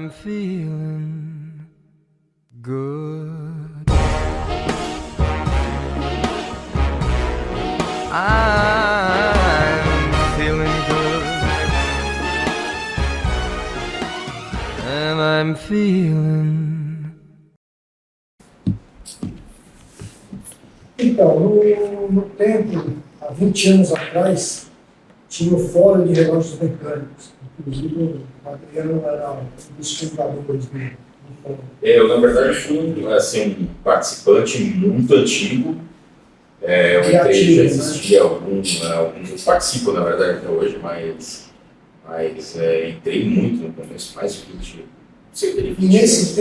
I'm feeling good. I'm feeling good. And I'm feeling. Então, no tempo, há 20 anos atrás, tinha o Fórum de Relógios Mecânicos. Inclusive, o Adriano era um dos fundadores do fórum. Eu, na verdade, fui assim, um participante muito antigo. Eu entrei, já existia alguns participam, na verdade, até hoje, mas entrei muito no começo, mais de 20 anos. E nesse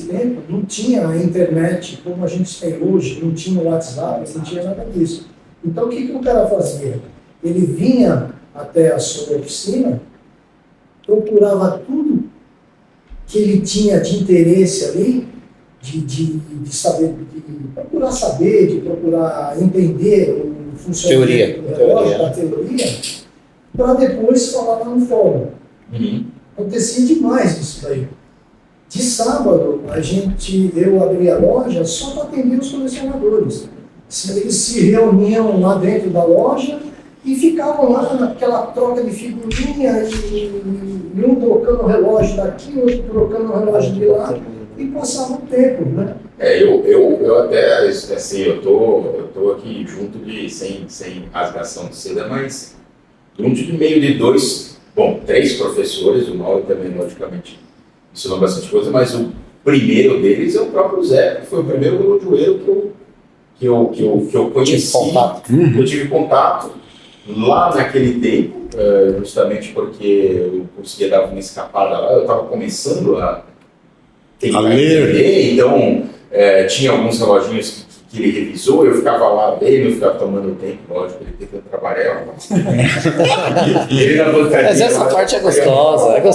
tempo, não tinha a internet como a gente tem hoje, não tinha o WhatsApp, não tinha nada disso. Então, o que o cara fazia? Ele vinha até a sua oficina, procurava tudo que ele tinha de interesse ali, de saber, de procurar entender o funcionamento do relógio, da teoria, para depois falar lá no fórum. Uhum. Acontecia demais isso daí. De sábado, eu abria a loja só para atender os colecionadores. Eles se reuniam lá dentro da loja e ficavam lá naquela troca de figurinha, e um trocando o relógio daqui, outro trocando o relógio de lá, e passavam o tempo, né? Eu até, assim, eu tô aqui junto sem rasgação de seda, mas junto de meio de três professores, o Mauro também, logicamente, ensinou bastante coisa, mas o primeiro deles é o próprio Zé, que foi o primeiro relojoeiro que eu conheci, eu tive contato lá naquele tempo, justamente porque eu conseguia dar uma escapada lá, eu estava começando a ler, então tinha alguns reloginhos que ele revisou, eu ficava lá vendo, eu ficava tomando tempo, lógico, ele tentando trabalhar. Ele na bancadinha. Mas essa parte é gostosa, mas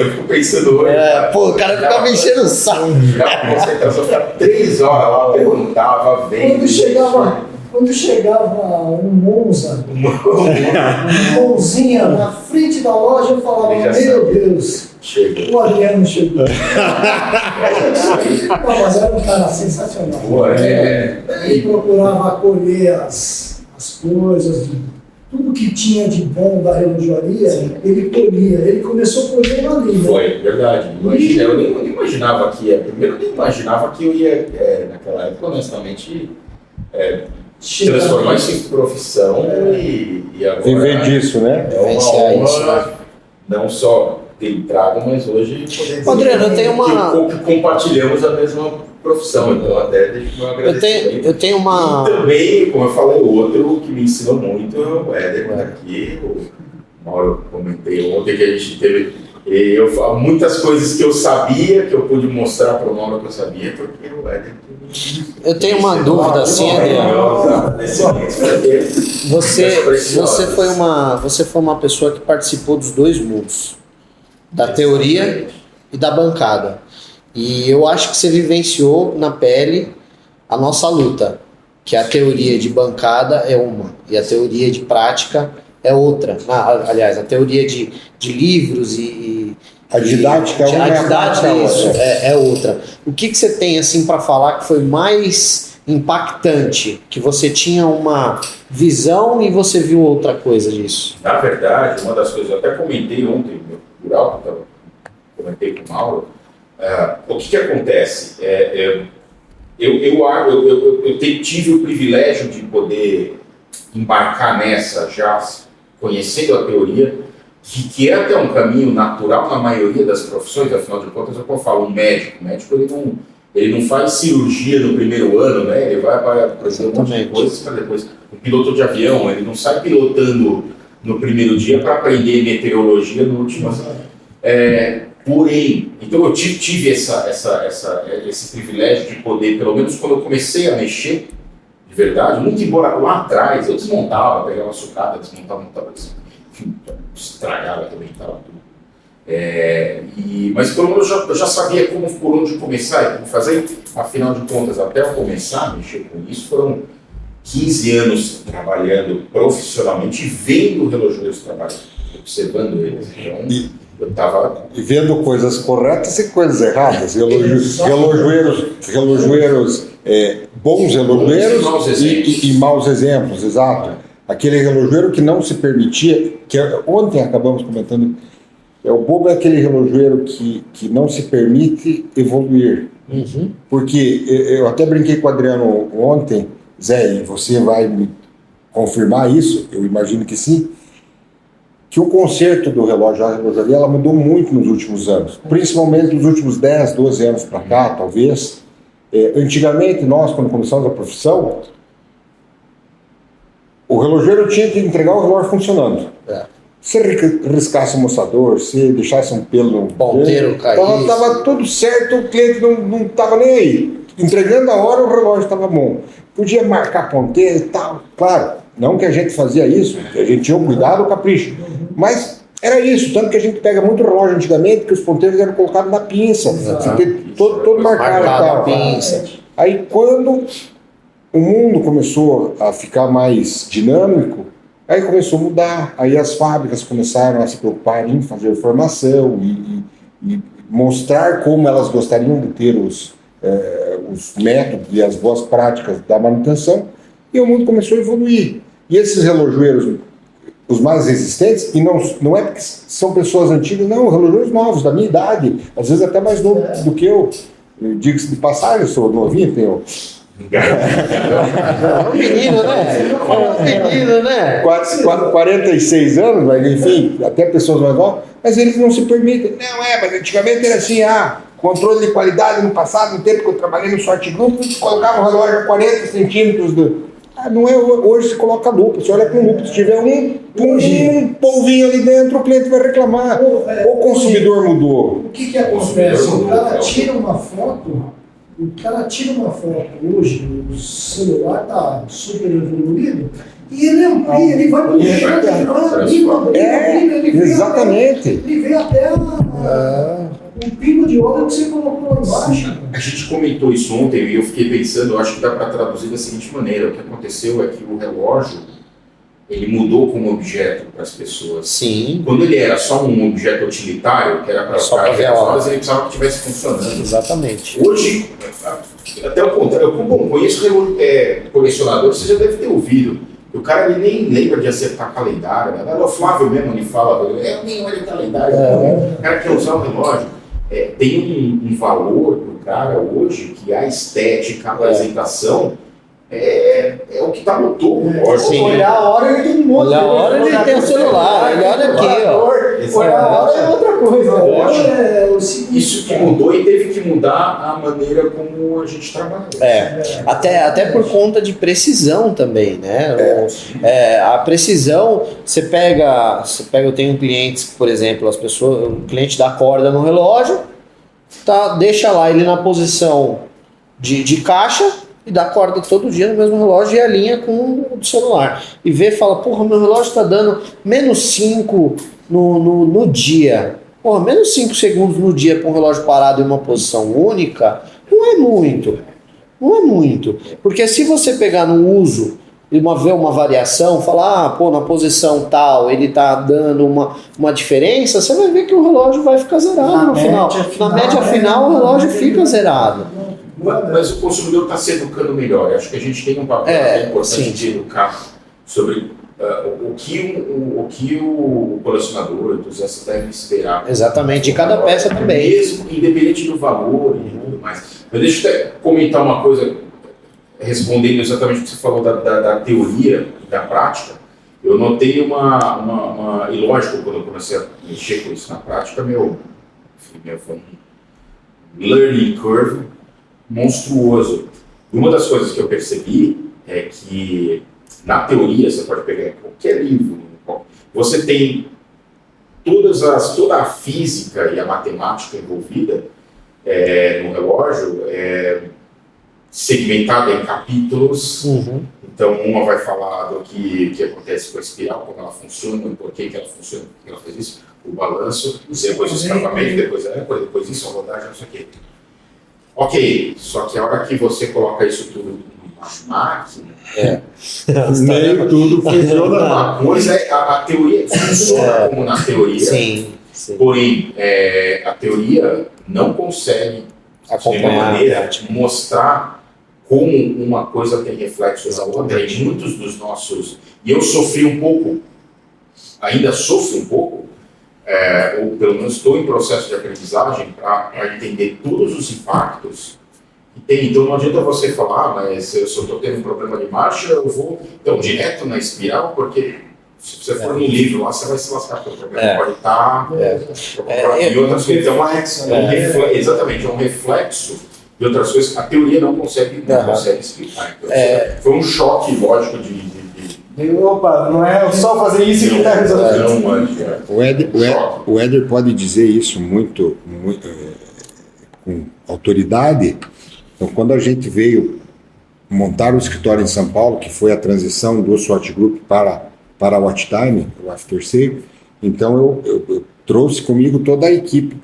eu fico pensando hoje. O cara ficava enchendo o saco. A concentração ficava 3 horas lá, perguntava, vendo. Quando chegava um Monza, um Monzinha na frente da loja, eu falava, meu Deus, chegou. O Adriano chegou. Mas era um cara sensacional. Ele procurava acolher as coisas, tudo que tinha de bom da relojoaria, ele colhia. Ele começou colhendo ali. Né? Foi, verdade. Eu nem imaginava que primeiro eu nem imaginava que eu ia, naquela época, honestamente, transformar isso em profissão e agora... Viver disso, né? É uma honra, não só ter entrado, mas hoje... Adriano, eu tenho uma... Compartilhamos a mesma profissão, então até deixa eu agradecer. Eu tenho uma... E também, como eu falei, o outro que me ensinou muito é o Éder aqui. O Mauro, comentei ontem que a gente teve... Eu falo muitas coisas que eu sabia, que eu pude mostrar para o Mauro que eu sabia, porque o Éder... Eu tenho uma dúvida assim, Adriano. Você foi uma pessoa que participou dos dois mundos, da teoria e da bancada. E eu acho que você vivenciou na pele a nossa luta, que a teoria de bancada é uma e a teoria de prática é outra. Aliás, a teoria de livros e a didática é outra. O que você tem assim para falar que foi mais impactante, que você tinha uma visão e você viu outra coisa disso? Na verdade, uma das coisas, eu até comentei ontem, por alto, comentei com o Mauro, o que acontece? Eu tive o privilégio de poder embarcar nessa já conhecendo a teoria, que é até um caminho natural na maioria das profissões, afinal de contas, é o que eu falo, um médico ele não faz cirurgia no primeiro ano, né? Ele vai para um monte de coisas para depois. Um piloto de avião, ele não sai pilotando no primeiro dia para aprender meteorologia no último ano. Porém, então eu tive esse privilégio de poder, pelo menos quando eu comecei a mexer, de verdade, muito embora lá atrás eu desmontava, pegava uma sucata, desmontava, estragava, arrebentava tudo. Mas pelo menos eu já sabia por onde começar e como fazer. Afinal de contas, até eu começar a mexer com isso, foram 15 anos trabalhando profissionalmente e vendo relojoeiros trabalhando, observando eles. Então, eu estava vendo coisas corretas e coisas erradas. Relojoeiros, bons relojoeiros Maus exemplos. e maus exemplos, exato. Aquele relojoeiro que não se permitia, ontem acabamos comentando, o bobo é aquele relojoeiro que não se permite evoluir. Uhum. Porque eu até brinquei com o Adriano ontem, Zé, e você vai me confirmar isso, eu imagino que sim, que o conceito do relógio, a relojaria, ela mudou muito nos últimos anos, principalmente nos últimos 10, 12 anos para cá, talvez. Antigamente, nós, quando começamos a profissão, o relojeiro tinha que entregar o relógio funcionando. Se riscasse o moçador, se deixasse um pelo no Ponteiro caísse. Tava tudo certo, o cliente não estava nem aí. Entregando a hora, o relógio estava bom. Podia marcar ponteiro e tal. Claro, não que a gente fazia isso, que a gente tinha o cuidado, o capricho. Mas era isso, tanto que a gente pega muito relógio antigamente, que os ponteiros eram colocados na pinça. Você tem todo marcado e tal. Pinça. Aí quando o mundo começou a ficar mais dinâmico, aí começou a mudar, aí as fábricas começaram a se preocupar em fazer formação e mostrar como elas gostariam de ter os métodos e as boas práticas da manutenção, e o mundo começou a evoluir. E esses relojoeiros, os mais resistentes, e não é porque são pessoas antigas, não, relojoeiros novos, da minha idade, às vezes até mais novo do que eu. Digo-se de passagem, eu sou novinho, tenho... Um menino, né? Um menino, né? 46 anos, mas enfim, até pessoas mais novas, mas eles não se permitem. Não, mas antigamente era assim, controle de qualidade no passado, no tempo que eu trabalhei no sorte grupo, colocava o relógio a 40 centímetros não é hoje se coloca lupa, você olha com lupa, se tiver um polvinho ali dentro, o cliente vai reclamar. O consumidor mudou. O que acontece? O cara tira uma foto hoje, o celular está super evoluído, e ele vai puxando, exatamente. Ele vê até o pingo de óleo que você colocou lá embaixo. A gente comentou isso ontem e eu fiquei pensando, eu acho que dá para traduzir da seguinte maneira: o que aconteceu é que o relógio, ele mudou como objeto para as pessoas. Sim. Quando ele era só um objeto utilitário, que era para Só ficar pra ver a as hora. horas, ele precisava que estivesse funcionando. Exatamente. Hoje, até o contrário, eu conheço colecionador, você já deve ter ouvido. O cara ele nem lembra de acertar calendário, né? O Flávio mesmo ele fala, eu nem olho calendário, o cara quer usar o relógio. Tem um valor para o cara hoje que a estética, a apresentação é o que está no topo. Sim. Olhar a hora ele tem um monte. Olha a hora ele tem o celular, ele olha aqui, ó. Olhar a hora é outra coisa. Isso que mudou e teve que mudar a maneira como a gente trabalha. Até por conta de precisão também, né? A precisão, você pega, eu tenho clientes, por exemplo, o cliente dá corda no relógio, deixa lá ele na posição de caixa e dá corda todo dia no mesmo relógio e alinha com o celular. E fala, porra, meu relógio está dando -5 no dia. Porra, menos 5 segundos no dia com o relógio parado em uma posição única, não é muito. Não é muito. Porque se você pegar no uso e ver uma variação, falar, na posição tal, ele está dando uma diferença, você vai ver que o relógio vai ficar zerado no final. Na média final, o relógio fica zerado. Mas o consumidor está se educando melhor. Eu acho que a gente tem um papel importante sim. de educar sobre o que o colecionador, o entusiasta deve esperar. Exatamente, de cada peça também. Mesmo independente do valor e tudo mais. Mas deixa eu até comentar uma coisa, respondendo exatamente o que você falou da teoria e da prática. Eu notei e lógico, quando eu comecei a mexer com isso na prática, meu foi um learning curve monstruoso. E uma das coisas que eu percebi é que, na teoria, você pode pegar em qualquer livro, você tem toda a física e a matemática envolvida no relógio, segmentada em capítulos. Uhum. Então, uma vai falar do que acontece com a espiral, como ela funciona, por que ela funciona, por que ela faz isso, o balanço, depois o escapamento, depois isso, a rodagem, não sei o quê. Ok, só que a hora que você coloca isso tudo numa máquina, Nem tudo funciona. uma coisa a teoria funciona como na teoria, Sim. Sim. Porém, a teoria não consegue, de nenhuma Acompanhar. maneira, mostrar como uma coisa tem reflexo na outra. E muitos dos nossos... E eu sofri um pouco, ainda sofro um pouco, ou pelo menos estou em processo de aprendizagem para entender todos os impactos que tem. Então não adianta você falar, mas se eu estou tendo um problema de marcha, eu vou então direto na espiral, porque se você for no livro lá, você vai se lascar, porque o problema pode estar... E outras coisas. Então, exatamente, é um reflexo de outras coisas. A teoria não consegue explicar. Então, foi um choque, lógico, Opa, não é só fazer isso que está resolvendo. O Éder pode dizer isso muito com autoridade. Então, quando a gente veio montar o escritório em São Paulo, que foi a transição do SWOT Group para a Watch Time, o After Sale, então eu trouxe comigo toda a equipe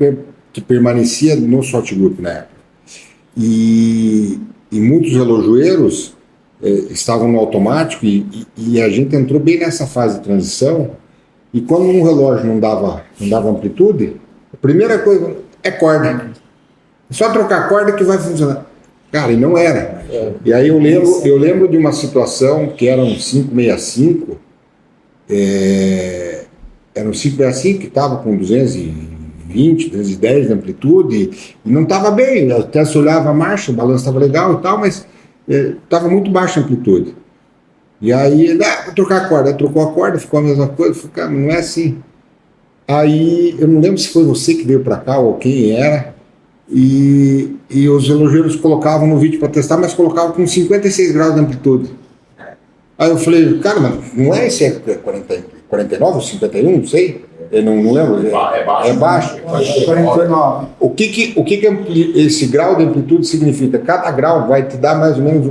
que permanecia no SWOT Group na época. E muitos relojoeiros estavam no automático e a gente entrou bem nessa fase de transição. E quando um relógio não dava amplitude, a primeira coisa é corda. É só trocar a corda que vai funcionar. Cara, e não era. E aí eu lembro de uma situação que era um 565, era um 565 que estava com 220, 210 de amplitude e não estava bem. Até se olhava a marcha, o balanço estava legal e tal, mas estava muito baixa a amplitude. E aí, vou trocar a corda. Aí trocou a corda, ficou a mesma coisa. Falei, cara, não é assim. Aí, eu não lembro se foi você que veio para cá ou quem era. E os relojeiros colocavam no vídeo para testar, mas colocavam com 56 graus de amplitude. Aí eu falei, cara, mas não é esse 49 ou 51, não sei. Eu não lembro. É baixo. 49. O que esse grau de amplitude significa? Cada grau vai te dar mais ou menos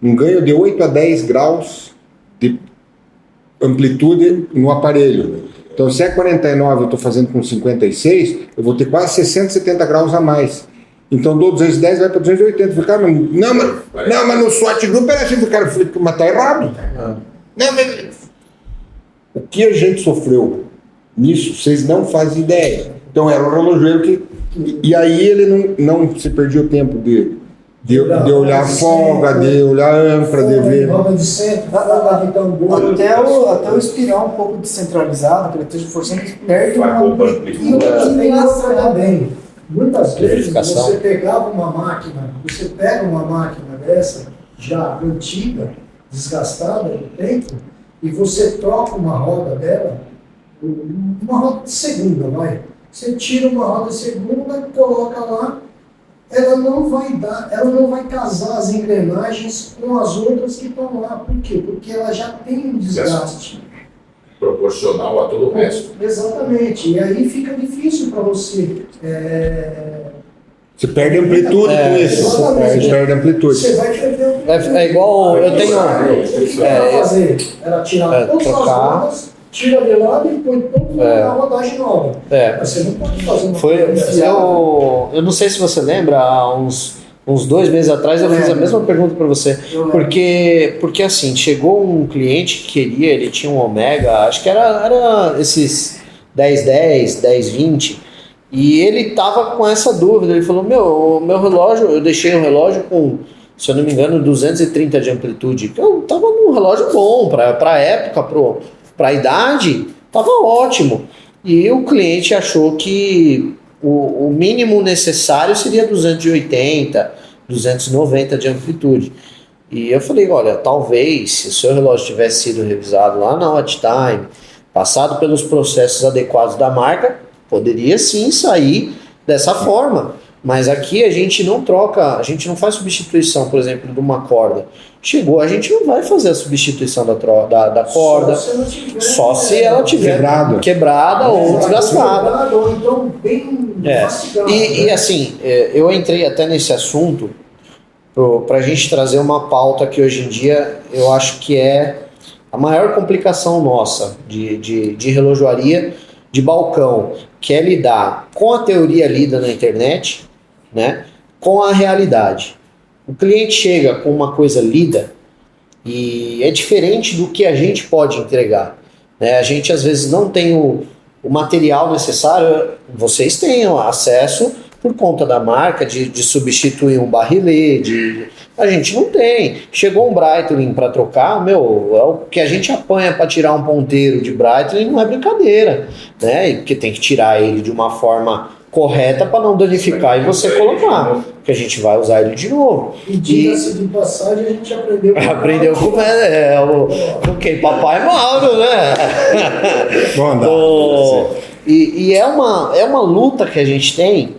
um ganho de 8 a 10 graus de amplitude no aparelho. Então, se é 49, eu estou fazendo com 56, eu vou ter quase 60, 70 graus a mais. Então, do 210 vai para 280. Eu falei, cara, não, mas no SWOT Group era assim, cara, mas está errado. Não, mas... O que a gente sofreu nisso, vocês não fazem ideia. Então, era um relojoeiro que... E aí ele não se perdia o tempo de olhar a folga, de olhar a âncora, de ver... Roda de centro, roda de tambor. Até o espiral um pouco descentralizado, que ele esteja forçando perto. Vai poupando. E o que tem outra também. Muitas vezes Verificação. você pega uma máquina dessa, já antiga, desgastada no tempo, e você troca uma roda dela, uma roda de segunda, vai. Você tira uma roda de segunda, coloca lá, ela não vai casar as engrenagens com as outras que estão lá. Por quê? Porque ela já tem um desgaste. Proporcional a todo o resto. Exatamente. E aí fica difícil para você. Você perde amplitude com isso. Você perde amplitude. Você vai perder É igual, eu tenho... O que ela vai fazer? Ela tirar todas as trocar. rodas, tira de lado e põe tudo na rodagem nova. Mas você não pode fazer uma coisa dessa. Eu não sei se você lembra, há uns 2 meses atrás eu fiz a mesma pergunta para você. Porque assim, chegou um cliente que queria, ele tinha um Omega, acho que era esses 1010, 1020, e ele tava com essa dúvida. Ele falou, meu relógio, eu deixei um relógio com, se eu não me engano, 230 de amplitude. Eu tava num relógio bom, pra época, pra idade, tava ótimo. E o cliente achou que o mínimo necessário seria 280, 290 de amplitude. E eu falei, olha, talvez, se o seu relógio tivesse sido revisado lá na Watch Time, passado pelos processos adequados da marca, poderia sim sair dessa forma. Mas aqui a gente não troca, a gente não faz substituição, por exemplo, de uma corda. Chegou, a gente não vai fazer a substituição da corda, só se ela tiver quebrada ou desgastada. Ou então bem mastigada. E assim, eu entrei até nesse assunto para a gente trazer uma pauta que hoje em dia eu acho que é a maior complicação nossa de relojoaria de balcão, que é lidar com a teoria lida na internet, né, com a realidade. O cliente chega com uma coisa lida e é diferente do que a gente pode entregar, né? A gente às vezes não tem o material necessário, vocês têm acesso por conta da marca, de substituir um barrilete, a gente não tem. Chegou um Breitling para trocar, é o que a gente apanha para tirar um ponteiro de Breitling não é brincadeira, né? Porque tem que tirar ele de uma forma correta para não danificar e você colocar, porque a gente vai usar ele de novo. E diga-se de passagem, a gente aprendeu. Aprendeu como o Papai Mauro, né? E é uma luta que a gente tem,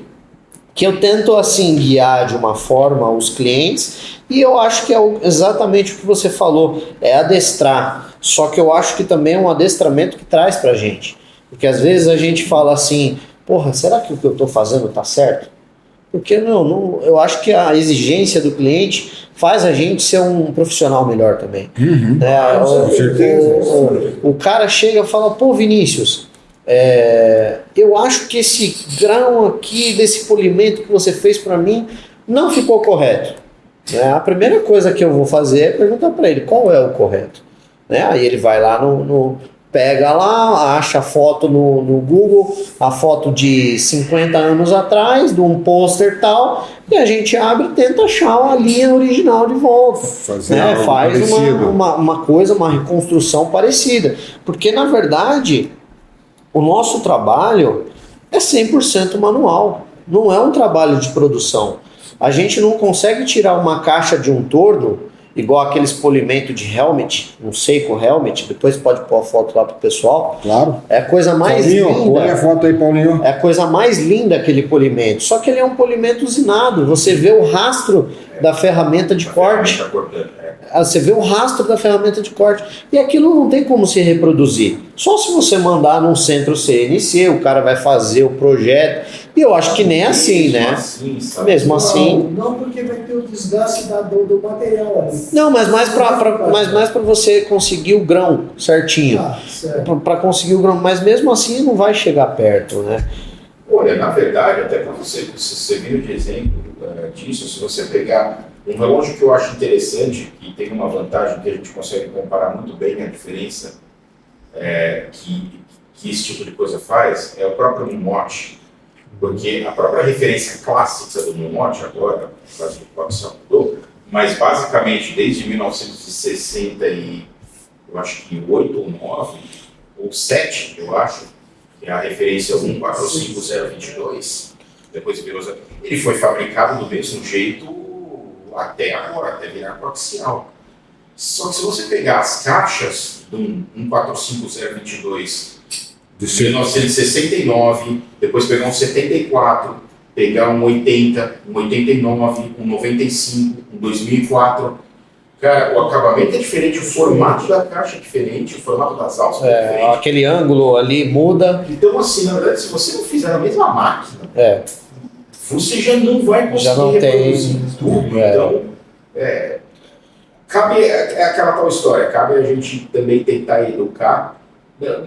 que eu tento assim guiar de uma forma os clientes, e eu acho que é exatamente o que você falou, é adestrar. Só que eu acho que também é um adestramento que traz pra gente. Porque às vezes a gente fala assim, porra, será que o que eu estou fazendo tá certo? Porque não, eu acho que a exigência do cliente faz a gente ser um profissional melhor também. Com certeza. O cara chega e fala, pô, Vinícius, eu acho que esse grão aqui desse polimento que você fez para mim não ficou correto. A primeira coisa que eu vou fazer é perguntar para ele qual é o correto. Aí ele vai lá pega lá, acha a foto no Google, a foto de 50 anos atrás, de um pôster tal, e a gente abre e tenta achar a linha original de volta. Faz uma coisa, uma reconstrução parecida. Porque, na verdade, o nosso trabalho é 100% manual. Não é um trabalho de produção. A gente não consegue tirar uma caixa de um torno igual aqueles polimentos de helmet, um Seiko helmet, depois pode pôr a foto lá pro pessoal. Claro. É a coisa mais Paulinho, linda. põe a foto aí, Paulinho. É a coisa mais linda aquele polimento. Só que ele é um polimento usinado. Você vê o rastro da ferramenta de corte. Você vê o rastro da ferramenta de corte. E aquilo não tem como se reproduzir. Só se você mandar num centro CNC, o cara vai fazer o projeto. E eu acho que nem é assim, né? Mesmo assim. Não, porque vai ter o desgaste do material ali. Não, mas mais para você conseguir o grão certinho. Para conseguir o grão. Mas mesmo assim não vai chegar perto, né? Olha, na verdade, até para você vir de exemplo disso, se você pegar um relógio que eu acho interessante, e tem uma vantagem que a gente consegue comparar muito bem a diferença que esse tipo de coisa faz, é o próprio Numote. Porque a própria referência clássica do Numote, agora, quase que pode ser mudou, mas basicamente desde 1960 e eu acho que 8 ou 9, ou 7, eu acho, que é a referência 145022, depois virou. Ele foi fabricado do mesmo jeito até agora, até virar coaxial. Só que se você pegar as caixas do 145022 de 1969, depois pegar um 74, pegar um 80, um 89, um 95, um 2004, cara, o acabamento é diferente, o formato da caixa é diferente, o formato das alças é diferente. Aquele ângulo ali muda. Então, assim, na verdade, se você não fizer na mesma máquina, você já não vai conseguir reproduzir tudo. Então, cabe, aquela tal história, cabe a gente também tentar educar.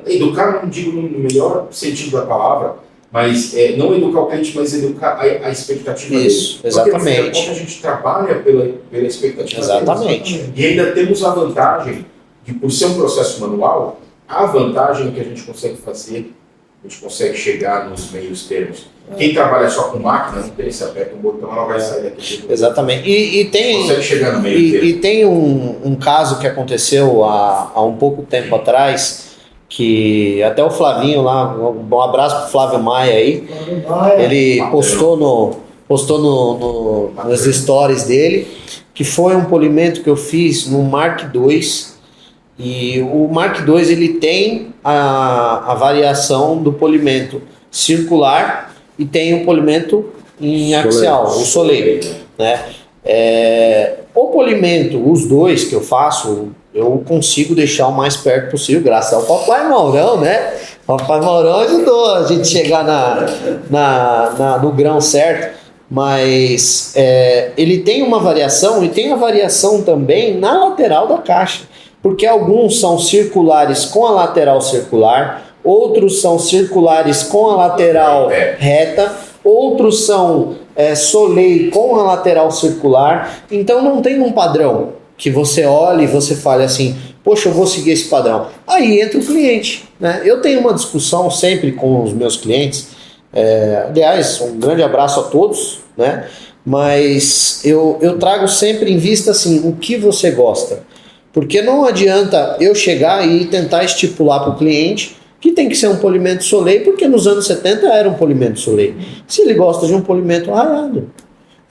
Educar, não digo no melhor sentido da palavra, mas não educar o cliente, mas educar a expectativa dele. Isso, exatamente. Porque a gente trabalha pela expectativa exatamente. dele. E ainda temos a vantagem de, por ser um processo manual, a vantagem é que a gente consegue fazer, a gente consegue chegar nos meios termos. Quem trabalha só com máquina, não tem, se aperta um botão, ela vai sair daqui. Exatamente. E tem, consegue chegar no meio termo. E tem um caso que aconteceu há um pouco tempo atrás, que até o Flavinho lá, um abraço pro Flávio Maia aí, ele postou nas stories dele, que foi um polimento que eu fiz no Mark II, e o Mark II ele tem a variação do polimento circular e tem o polimento em axial, o soleil, né? O polimento, os dois que eu faço, eu consigo deixar o mais perto possível, graças ao Papai Maurão, né? O Papai Maurão ajudou a gente chegar no grão certo, mas ele tem uma variação e tem a variação também na lateral da caixa, porque alguns são circulares com a lateral circular, outros são circulares com a lateral reta, outros são soleil com a lateral circular, então não tem um padrão que você olha e você fale assim, poxa, eu vou seguir esse padrão. Aí entra o cliente, né? Eu tenho uma discussão sempre com os meus clientes, aliás, um grande abraço a todos, né? Mas eu trago sempre em vista assim, o que você gosta. Porque não adianta eu chegar e tentar estipular para o cliente que tem que ser um polimento Soleil, porque nos anos 70 era um polimento Soleil. Se ele gosta de um polimento raiado,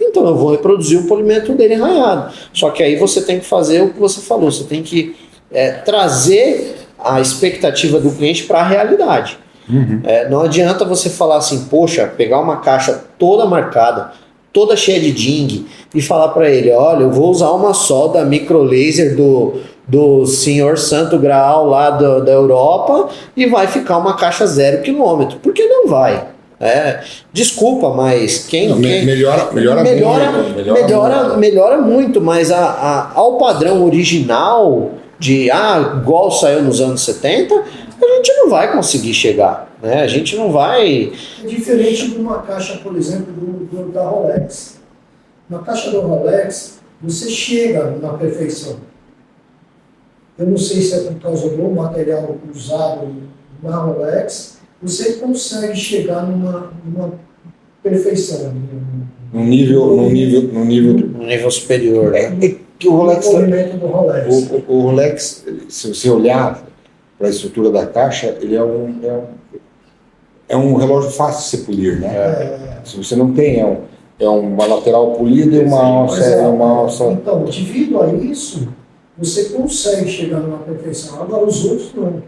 então eu vou reproduzir o polimento dele raiado. Só que aí você tem que fazer o que você falou, você tem que trazer a expectativa do cliente para a realidade. Não adianta você falar assim, poxa, pegar uma caixa toda marcada, toda cheia de ding, e falar para ele, olha, eu vou usar uma solda micro laser do senhor Santo Graal lá da Europa e vai ficar uma caixa 0 km. Porque não vai. Desculpa, mas melhora muito, mas ao padrão original igual saiu nos anos 70, a gente não vai conseguir chegar, né? A gente não vai. É diferente de uma caixa, por exemplo, da Rolex. Na caixa da Rolex, você chega na perfeição. Eu não sei se é por causa do material usado na Rolex, você consegue chegar numa perfeição. No nível superior, né? Que o Rolex, do Rolex. o Rolex, se você olhar para a estrutura da caixa, ele é um relógio fácil de se polir, né? Se você não tem, uma lateral polida e uma alça. Então, devido a isso, você consegue chegar numa perfeição. Agora, os outros não.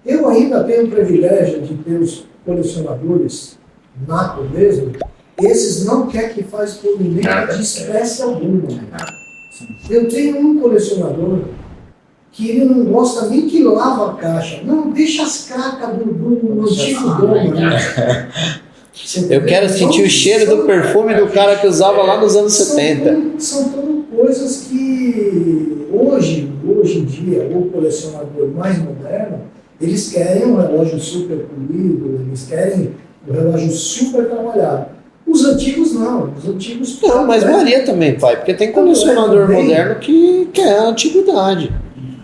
Eu ainda tenho o privilégio de ter os colecionadores nato mesmo. Esses não quer que faz polimento de espécie alguma. Eu tenho um colecionador que ele não gosta nem que lava a caixa. Não, deixa as cacas do antigo dono. Né? Eu quero sentir o cheiro do perfume do cara que usava lá nos anos 70. São tudo coisas que hoje em dia, o colecionador mais moderno, eles querem um relógio super polido, eles querem um relógio super trabalhado. Os antigos não, Não, mas varia também, pai, porque tem colecionador moderno que quer a antiguidade.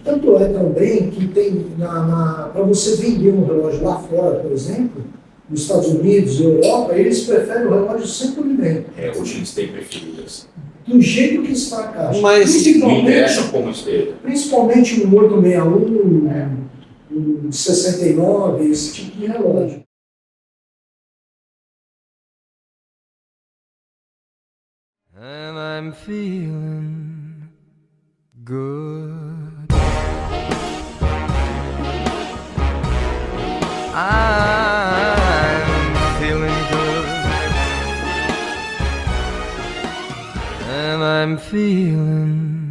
Tanto é também que tem, para você vender um relógio lá fora, por exemplo, nos Estados Unidos, Europa, eles preferem o relógio sem polimento. Hoje eles têm preferidas. Do jeito que está a caixa. Mas Não interessa como esteja. Principalmente um 861, um 69, esse tipo de relógio. And I'm feeling good. I'm feeling good. And I'm feeling